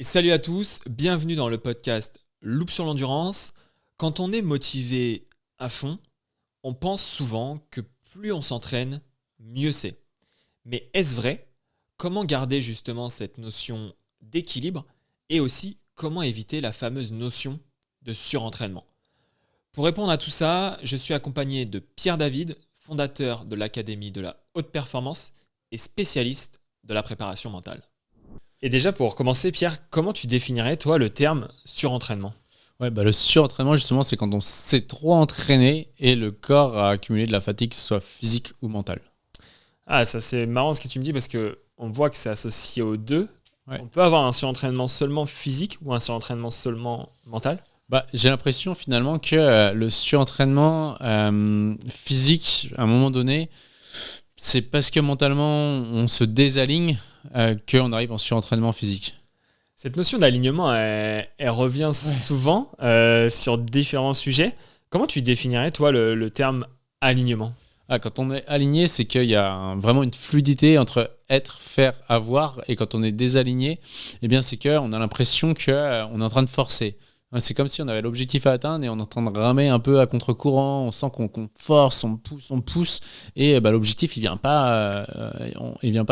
Et salut à tous, bienvenue dans le podcast Loop sur l'endurance. Quand on est motivé à fond, on pense souvent que plus on s'entraîne, mieux c'est. Mais est-ce vrai? Comment garder justement cette notion d'équilibre et aussi comment éviter la fameuse notion de surentraînement? Pour répondre à tout ça, je suis accompagné de Pierre David, fondateur de l'Académie de la haute performance et spécialiste de la préparation mentale. Et déjà pour commencer, Pierre, comment tu définirais toi le terme surentraînement? Ouais, le surentraînement, justement, c'est quand on s'est trop entraîné et le corps a accumulé de la fatigue, que ce soit physique ou mentale. Ah, ça c'est marrant ce que tu me dis parce que on voit que c'est associé aux deux. Ouais. On peut avoir un surentraînement seulement physique ou un surentraînement seulement mental? J'ai l'impression finalement que le surentraînement physique, à un moment donné, c'est parce que mentalement, on se désaligne qu'on arrive en surentraînement physique. Cette notion d'alignement, elle revient souvent sur différents sujets. Comment tu définirais toi le terme alignement? Quand on est aligné, c'est qu'il y a vraiment une fluidité entre être, faire, avoir. Et quand on est désaligné, eh bien, c'est qu'on a l'impression qu'on est en train de forcer. C'est comme si on avait l'objectif à atteindre et on est en train de ramer un peu à contre-courant. On sent qu'on force, on pousse. Et l'objectif, il vient pas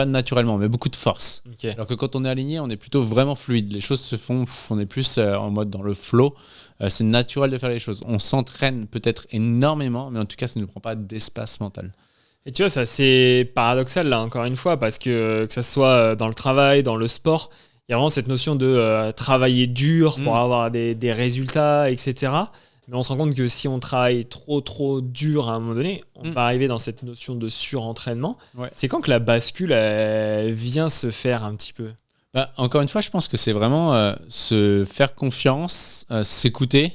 naturellement, mais beaucoup de force. Okay. Alors que quand on est aligné, on est plutôt vraiment fluide. Les choses se font, on est plus en mode dans le flow. C'est naturel de faire les choses. On s'entraîne peut-être énormément, mais en tout cas, ça ne prend pas d'espace mental. Et tu vois, c'est assez paradoxal là, encore une fois, parce que ça soit dans le travail, dans le sport, il y a vraiment cette notion de travailler dur pour avoir des résultats, etc. Mais on se rend compte que si on travaille trop dur à un moment donné, on va arriver dans cette notion de surentraînement. Ouais. C'est quand que la bascule vient se faire un petit peu? Encore une fois, je pense que c'est vraiment se faire confiance, s'écouter,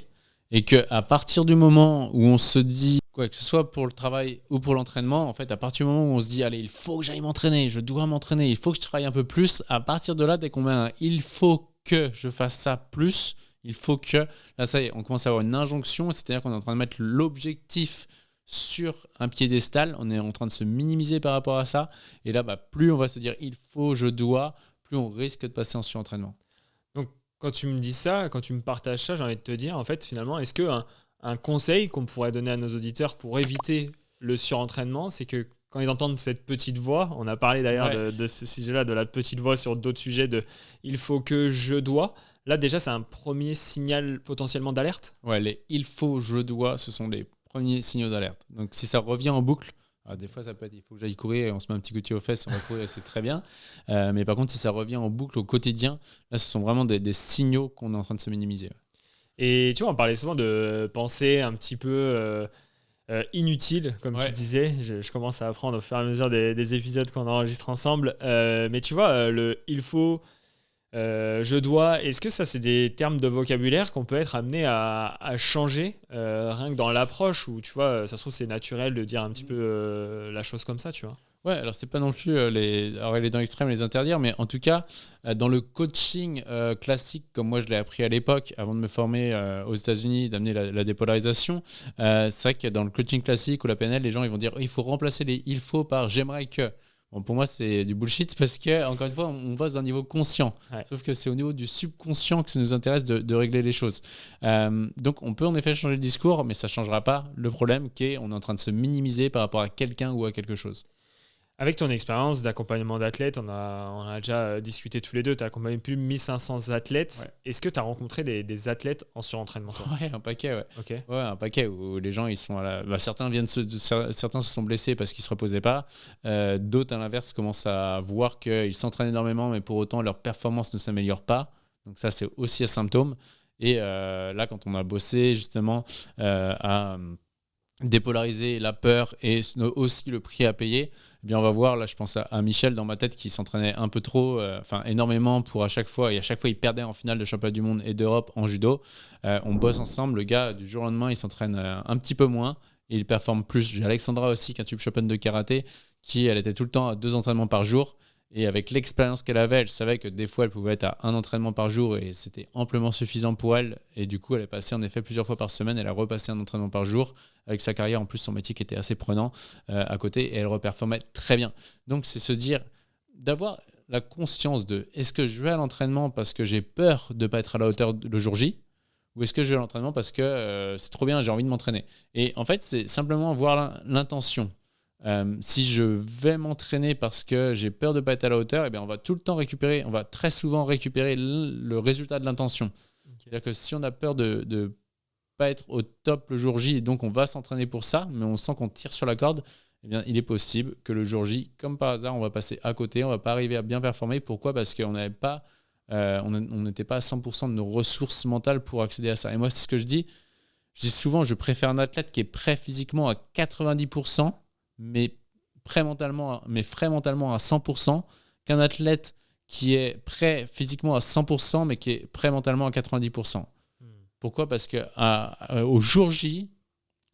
et qu'à partir du moment où on se dit, que ce soit pour le travail ou pour l'entraînement, en fait, à partir du moment où on se dit, allez, il faut que j'aille m'entraîner, je dois m'entraîner, il faut que je travaille un peu plus, à partir de là, dès qu'on met un « il faut que je fasse ça plus », il faut que, là, ça y est, on commence à avoir une injonction, c'est-à-dire qu'on est en train de mettre l'objectif sur un piédestal, on est en train de se minimiser par rapport à ça, et là, plus on va se dire « il faut, je dois », plus on risque de passer en surentraînement. Donc, quand tu me dis ça, quand tu me partages ça, j'ai envie de te dire, en fait, finalement, est-ce qu'un conseil qu'on pourrait donner à nos auditeurs pour éviter le surentraînement, c'est que quand ils entendent cette petite voix, on a parlé d'ailleurs de ce sujet-là, de la petite voix sur d'autres sujets de « il faut que je dois », là déjà c'est un premier signal potentiellement d'alerte? Ouais, les « il faut, je dois », ce sont les premiers signaux d'alerte. Donc si ça revient en boucle, alors des fois, ça peut être il faut que j'aille courir et on se met un petit coup de pied aux fesses, on va courir et c'est très bien. Mais par contre, si ça revient en boucle au quotidien, là, ce sont vraiment des signaux qu'on est en train de se minimiser. Et tu vois, on parlait souvent de pensées un petit peu inutiles, comme tu disais. Je commence à apprendre au fur et à mesure des épisodes qu'on enregistre ensemble. Mais tu vois, le « il faut », je dois, est-ce que ça c'est des termes de vocabulaire qu'on peut être amené à changer rien que dans l'approche où tu vois ça se trouve c'est naturel de dire un petit peu la chose comme ça, tu vois? Ouais, alors c'est pas non plus les dents extrêmes les interdire, mais en tout cas dans le coaching classique comme moi je l'ai appris à l'époque avant de me former aux États-Unis, d'amener la dépolarisation, c'est vrai que dans le coaching classique ou la PNL, les gens ils vont dire il faut remplacer les il faut par j'aimerais que. Bon, pour moi, c'est du bullshit parce que, encore une fois, on passe d'un niveau conscient. Ouais. Sauf que c'est au niveau du subconscient que ça nous intéresse de régler les choses. Donc, on peut en effet changer le discours, mais ça ne changera pas le problème qu'on est en train de se minimiser par rapport à quelqu'un ou à quelque chose. Avec ton expérience d'accompagnement d'athlètes, on a déjà discuté tous les deux, tu as accompagné plus de 1500 athlètes. Ouais. Est-ce que tu as rencontré des athlètes en surentraînement? Ouais, un paquet, ouais. Okay. Ouais, un paquet où les gens, ils sont certains se sont blessés parce qu'ils ne se reposaient pas. D'autres, à l'inverse, commencent à voir qu'ils s'entraînent énormément, mais pour autant, leur performance ne s'améliore pas. Donc ça, c'est aussi un symptôme. Et là, quand on a bossé justement à dépolariser la peur et aussi le prix à payer, eh bien on va voir, là je pense à Michel dans ma tête qui s'entraînait un peu trop, énormément pour à chaque fois il perdait en finale de championnat du monde et d'Europe en judo. On bosse ensemble, le gars du jour au lendemain il s'entraîne un petit peu moins et il performe plus. J'ai Alexandra aussi qui est un tube championne de karaté elle était tout le temps à 2 entraînements par jour. Et avec l'expérience qu'elle avait, elle savait que des fois, elle pouvait être à 1 entraînement par jour et c'était amplement suffisant pour elle. Et du coup, elle est passée en effet plusieurs fois par semaine. Elle a repassé un entraînement par jour avec sa carrière. En plus, son métier qui était assez prenant à côté et elle reperformait très bien. Donc, c'est se dire d'avoir la conscience de est-ce que je vais à l'entraînement parce que j'ai peur de ne pas être à la hauteur le jour J, ou est-ce que je vais à l'entraînement parce que c'est trop bien, j'ai envie de m'entraîner. Et en fait, c'est simplement voir l'intention. Si je vais m'entraîner parce que j'ai peur de ne pas être à la hauteur, eh bien on va tout le temps récupérer, on va très souvent récupérer le résultat de l'intention. Okay. C'est-à-dire que si on a peur de ne pas être au top le jour J, et donc on va s'entraîner pour ça, mais on sent qu'on tire sur la corde, eh bien, il est possible que le jour J, comme par hasard, on va passer à côté, on ne va pas arriver à bien performer. Pourquoi ? Parce qu'on n'avait pas, on n'était pas à 100% de nos ressources mentales pour accéder à ça. Et moi, c'est ce que je dis. Je dis souvent, je préfère un athlète qui est prêt physiquement à 90%, mais prêt mentalement, mais frais mentalement à 100%, qu'un athlète qui est prêt physiquement à 100%, mais qui est prêt mentalement à 90%. Pourquoi ? Parce qu'au jour J,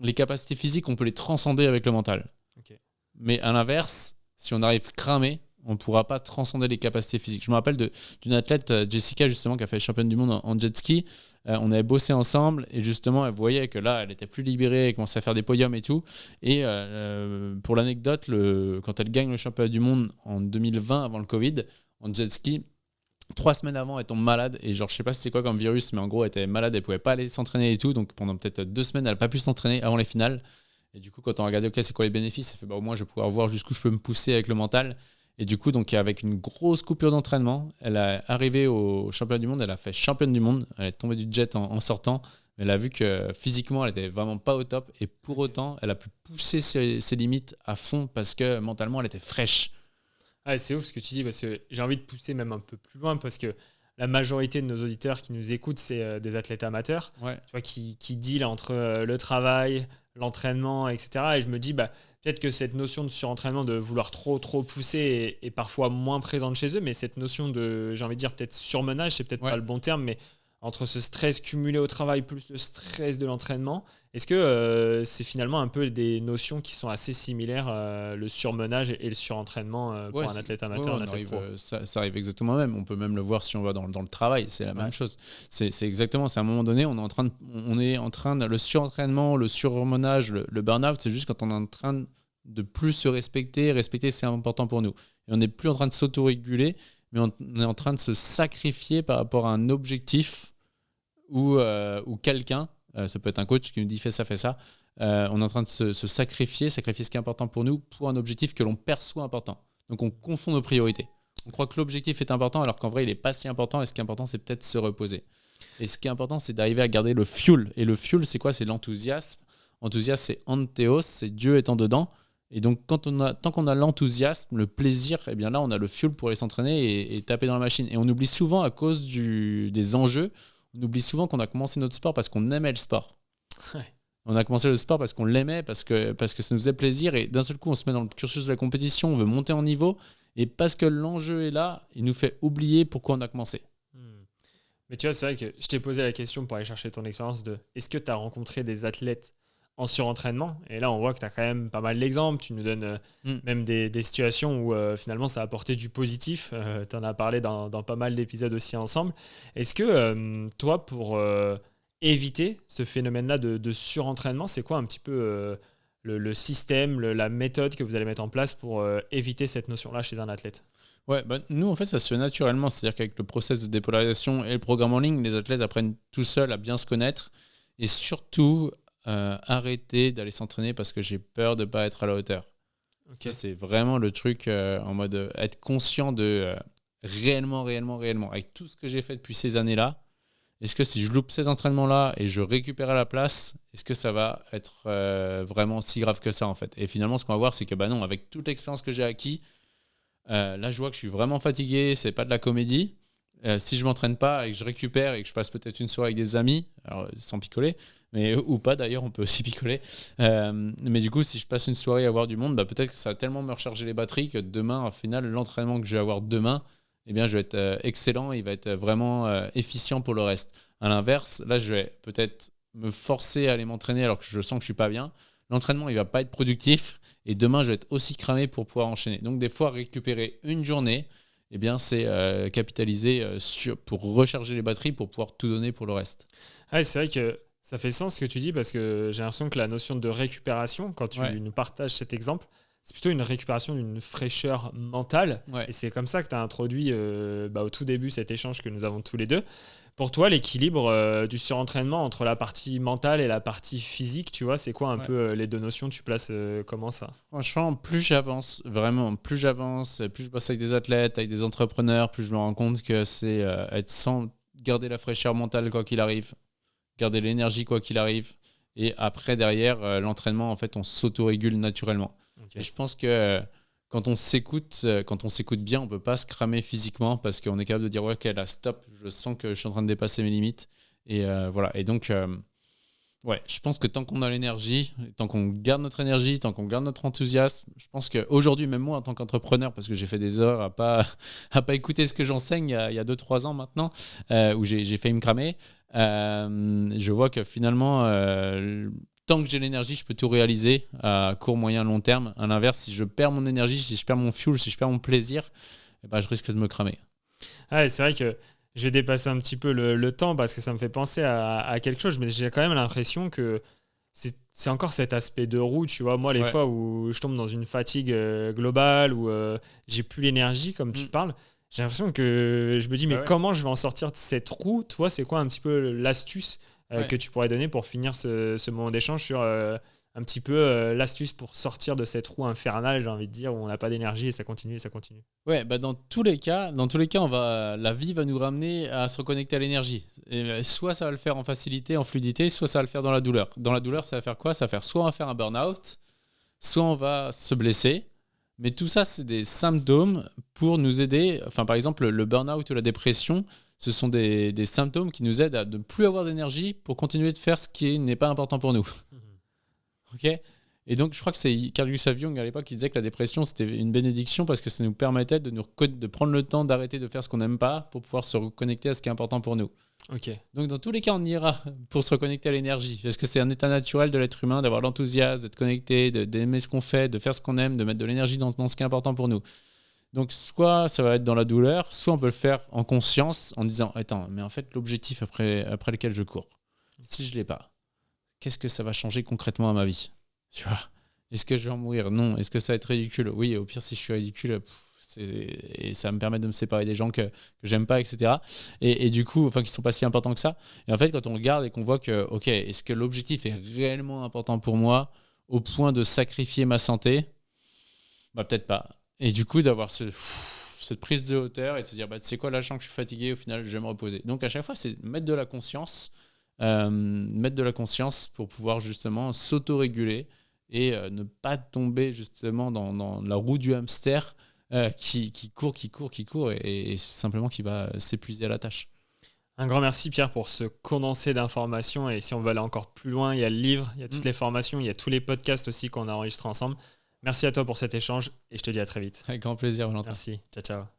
les capacités physiques, on peut les transcender avec le mental. Okay. Mais à l'inverse, si on arrive cramé, on ne pourra pas transcender les capacités physiques. Je me rappelle d'une athlète, Jessica, justement, qui a fait championne du monde en jet ski. On avait bossé ensemble et justement, elle voyait que là, elle était plus libérée, elle commençait à faire des podiums et tout. Et pour l'anecdote, quand elle gagne le championnat du monde en 2020, avant le Covid, en jet ski, 3 semaines avant, elle tombe malade. Et genre, je sais pas c'était quoi comme virus, mais en gros, elle était malade, elle pouvait pas aller s'entraîner et tout. Donc pendant peut-être 2 semaines, elle n'a pas pu s'entraîner avant les finales. Et du coup, quand on regardait, ok, c'est quoi les bénéfices, elle fait, au moins, je vais pouvoir voir jusqu'où je peux me pousser avec le mental. Et du coup, donc, avec une grosse coupure d'entraînement, elle est arrivée au championnat du monde, elle a fait championne du monde, elle est tombée du jet en sortant, mais elle a vu que physiquement, elle était vraiment pas au top, et pour autant, elle a pu pousser ses limites à fond parce que mentalement, elle était fraîche. Ah, c'est ouf ce que tu dis, parce que j'ai envie de pousser même un peu plus loin, parce que la majorité de nos auditeurs qui nous écoutent, c'est des athlètes amateurs, tu vois, qui dealent entre le travail, l'entraînement, etc. Et je me dis, peut-être que cette notion de surentraînement, de vouloir trop pousser est parfois moins présente chez eux, mais cette notion de, j'ai envie de dire peut-être surmenage, c'est peut-être pas le bon terme, mais entre ce stress cumulé au travail plus le stress de l'entraînement, est-ce que c'est finalement un peu des notions qui sont assez similaires, le surmenage et le surentraînement pour un athlète amateur, un athlète pro ? Ça arrive exactement même. On peut même le voir si on va dans le travail, c'est la même chose. C'est exactement, c'est à un moment donné, on est en train de le surentraînement, le surmenage, le burn-out, c'est juste quand on est en train de plus se respecter c'est important pour nous. Et on n'est plus en train de s'autoréguler, mais on est en train de se sacrifier par rapport à un objectif ou quelqu'un, ça peut être un coach qui nous dit fais ça, on est en train de se sacrifier ce qui est important pour nous pour un objectif que l'on perçoit important. Donc on confond nos priorités. On croit que l'objectif est important alors qu'en vrai il n'est pas si important, et ce qui est important c'est peut-être se reposer. Et ce qui est important c'est d'arriver à garder le fuel. Et le fuel c'est quoi ? C'est l'enthousiasme. Enthousiasme c'est antheos, c'est Dieu étant dedans. Et donc, tant qu'on a l'enthousiasme, le plaisir, eh bien là, on a le fuel pour aller s'entraîner et taper dans la machine. Et on oublie souvent, à cause des enjeux, on oublie souvent qu'on a commencé notre sport parce qu'on aimait le sport. Ouais. On a commencé le sport parce qu'on l'aimait, parce que ça nous faisait plaisir. Et d'un seul coup, on se met dans le cursus de la compétition, on veut monter en niveau. Et parce que l'enjeu est là, il nous fait oublier pourquoi on a commencé. Mais tu vois, c'est vrai que je t'ai posé la question pour aller chercher ton expérience de est-ce que tu as rencontré des athlètes en surentraînement, et là on voit que tu as quand même pas mal d'exemples, tu nous donnes même des situations où finalement ça a apporté du positif, tu en as parlé dans pas mal d'épisodes aussi ensemble. Est-ce que toi, pour éviter ce phénomène-là de surentraînement, c'est quoi un petit peu le système, la méthode que vous allez mettre en place pour éviter cette notion-là chez un athlète ? Ouais, nous en fait ça se fait naturellement, c'est-à-dire qu'avec le process de dépolarisation et le programme en ligne, les athlètes apprennent tout seuls à bien se connaître et surtout arrêter d'aller s'entraîner parce que j'ai peur de ne pas être à la hauteur. Okay. Ça, c'est vraiment le truc en mode être conscient de réellement, avec tout ce que j'ai fait depuis ces années-là, est-ce que si je loupe cet entraînement-là et je récupère à la place, est-ce que ça va être vraiment si grave que ça en fait ? Et finalement, ce qu'on va voir, c'est que non, avec toute l'expérience que j'ai acquis, là, je vois que je suis vraiment fatigué, c'est pas de la comédie. Si je m'entraîne pas et que je récupère et que je passe peut-être une soirée avec des amis, alors sans picoler, ou pas d'ailleurs, on peut aussi picoler, mais du coup si je passe une soirée à voir du monde, peut-être que ça va tellement me recharger les batteries que demain, au final, l'entraînement que je vais avoir demain, eh bien, je vais être excellent, il va être vraiment efficient pour le reste. À l'inverse, là je vais peut-être me forcer à aller m'entraîner alors que je sens que je suis pas bien. L'entraînement il va pas être productif et demain je vais être aussi cramé pour pouvoir enchaîner. Donc des fois récupérer une journée, eh bien, c'est capitaliser pour recharger les batteries pour pouvoir tout donner pour le reste. Ouais, c'est vrai que ça fait sens ce que tu dis, parce que j'ai l'impression que la notion de récupération, quand tu nous partages cet exemple, c'est plutôt une récupération d'une fraîcheur mentale. Ouais. Et c'est comme ça que tu as introduit au tout début cet échange que nous avons tous les deux. Pour toi, l'équilibre du surentraînement entre la partie mentale et la partie physique, tu vois, c'est quoi un peu les deux notions? Tu places comment ça? Franchement, plus j'avance, vraiment, plus j'avance, plus je bosse avec des athlètes, avec des entrepreneurs, plus je me rends compte que c'est être sans garder la fraîcheur mentale quoi qu'il arrive, garder l'énergie quoi qu'il arrive. Et après, derrière, l'entraînement, en fait, on s'auto-régule naturellement. Okay. Et je pense que quand on s'écoute bien, on ne peut pas se cramer physiquement parce qu'on est capable de dire ouais, ok, là, stop, je sens que je suis en train de dépasser mes limites. Et voilà. Et donc, ouais, je pense que tant qu'on a l'énergie, tant qu'on garde notre énergie, tant qu'on garde notre enthousiasme, je pense qu'aujourd'hui, même moi, en tant qu'entrepreneur, parce que j'ai fait des heures à pas écouter ce que j'enseigne il y a 2-3 ans maintenant, où j'ai failli me cramer, je vois que finalement, tant que j'ai l'énergie, je peux tout réaliser à court, moyen, long terme. À l'inverse, si je perds mon énergie, si je perds mon fuel, si je perds mon plaisir, eh ben, je risque de me cramer. Ah, c'est vrai que je vais dépasser un petit peu le temps parce que ça me fait penser à quelque chose, mais j'ai quand même l'impression que c'est encore cet aspect de roue, tu vois. Moi, les fois où je tombe dans une fatigue globale, où j'ai plus l'énergie, comme tu parles, j'ai l'impression que je me dis, mais comment je vais en sortir de cette roue? Toi, c'est quoi un petit peu l'astuce que tu pourrais donner pour finir ce moment d'échange sur un petit peu l'astuce pour sortir de cette roue infernale, j'ai envie de dire, où on n'a pas d'énergie et ça continue et ça continue? Ouais, bah dans tous les cas, la vie va nous ramener à se reconnecter à l'énergie. Et soit ça va le faire en facilité, en fluidité, soit ça va le faire dans la douleur. Dans la douleur, ça va faire quoi? Ça va faire soit on va faire un burn-out, soit on va se blesser. Mais tout ça, c'est des symptômes pour nous aider. Enfin, par exemple, le burn-out ou la dépression, ce sont des symptômes qui nous aident à ne plus avoir d'énergie pour continuer de faire ce qui n'est pas important pour nous. Ok ? Et donc, je crois que c'est Carl Gustav Jung à l'époque qui disait que la dépression, c'était une bénédiction parce que ça nous permettait de prendre le temps d'arrêter de faire ce qu'on n'aime pas pour pouvoir se reconnecter à ce qui est important pour nous. Ok. Donc, dans tous les cas, on ira pour se reconnecter à l'énergie. Parce que c'est un état naturel de l'être humain d'avoir l'enthousiasme, d'être connecté, d'aimer ce qu'on fait, de faire ce qu'on aime, de mettre de l'énergie dans ce qui est important pour nous. Donc, soit ça va être dans la douleur, soit on peut le faire en conscience en disant « Attends, mais en fait, l'objectif après lequel je cours, si je ne l'ai pas, qu'est-ce que ça va changer concrètement à ma vie ?» Tu vois, est-ce que je vais en mourir? Non. Est-ce que ça va être ridicule? Oui, au pire, si je suis ridicule, et ça me permet de me séparer des gens que j'aime pas, etc. Et du coup, enfin, qui sont pas si importants que ça. Et en fait, quand on regarde et qu'on voit que, ok, est-ce que l'objectif est réellement important pour moi au point de sacrifier ma santé? Bah, peut-être pas. Et du coup, d'avoir cette prise de hauteur et de se dire, bah, tu sais quoi, là, je sens que je suis fatigué, au final, je vais me reposer. Donc, à chaque fois, c'est mettre de la conscience pour pouvoir justement s'auto-réguler et ne pas tomber justement dans la roue du hamster qui court et simplement qui va s'épuiser à la tâche. Un grand merci Pierre pour ce condensé d'informations, et si on veut aller encore plus loin, il y a le livre, il y a toutes les formations, il y a tous les podcasts aussi qu'on a enregistrés ensemble. Merci à toi pour cet échange et je te dis à très vite. Avec grand plaisir, Valentin. Merci, ciao ciao.